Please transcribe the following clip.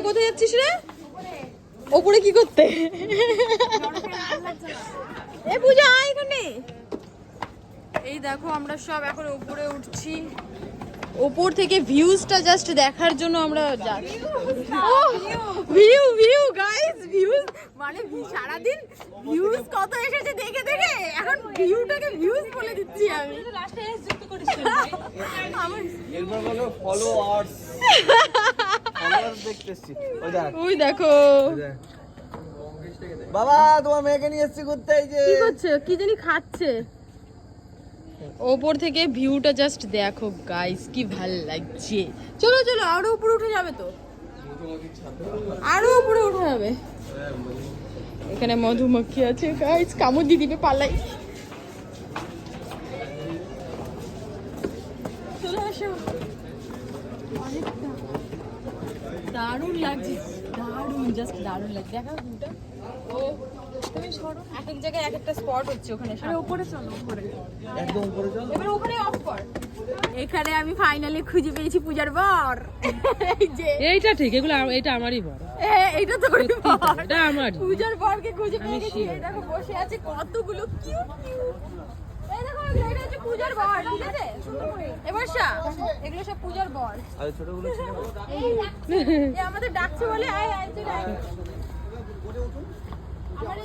কোথায় যাচ্ছিস রে? ওপরে কি করতে? এ পূজা আয় এখানে। এই দেখো আমরা সব এখন উপরে উঠছি, উপর থেকে ভিউজটা জাস্ট দেখার জন্য আমরা যাচ্ছি। ভিউ ভিউ গাইস, ভিউজ মানে সারাদিন ভিউজ কত এসেছে দেখে দেখে এখন ভিউটাকে ভিউজ বলে দিচ্ছি আমি। এরপর বলো ফলোয়ার্স, ফলোয়ার্স দেখতেছি। ওই দেখো বাবা তোমার মেয়েকে নিয়ে এসেছি ঘুরতে। এই যে কি করছে, কি জানি খাচ্ছে। ওপর থেকে ভিউটা জাস্ট দেখো গাইস, কি ভালো লাগছে। চলো চলো আরো উপরে উঠে যাবে তো, আরো উপরে উঠে যাবে। এখানে মধুমাখি আছে গাইস, কামড় দিয়ে দিবে, পালাই। চলে আসো, অনেকটা দারুণ লাগছে, দারুণ জাস্ট দারুণ লাগছে। দেখা ভিউটা। ও তুমি সরো, এক এক জায়গায় এক একটা স্পট হচ্ছে ওখানে। উপরে চলো, উপরে একদম উপরে চল। এবার ওখানে অফ কর। এখানে আমি ফাইনালি খুঁজে পেয়েছি পূজার বর। এই যে এইটা ঠিক, এগুলো এটা আমারই বড়। এইটা তোরই বর, এটা আমারই। পূজার বরকে খুঁজে পেয়ে গেছি। এই দেখো বসে আছে কতগুলো কিউট কিউট। এই দেখো এটা হচ্ছে পূজার বর, ঠিক আছে? এবার এগুলো সব পূজার বর। আর ছোটগুলো ছিল এই আমাদের ডাকছে বলে আয় আয় চলে আয়। আমার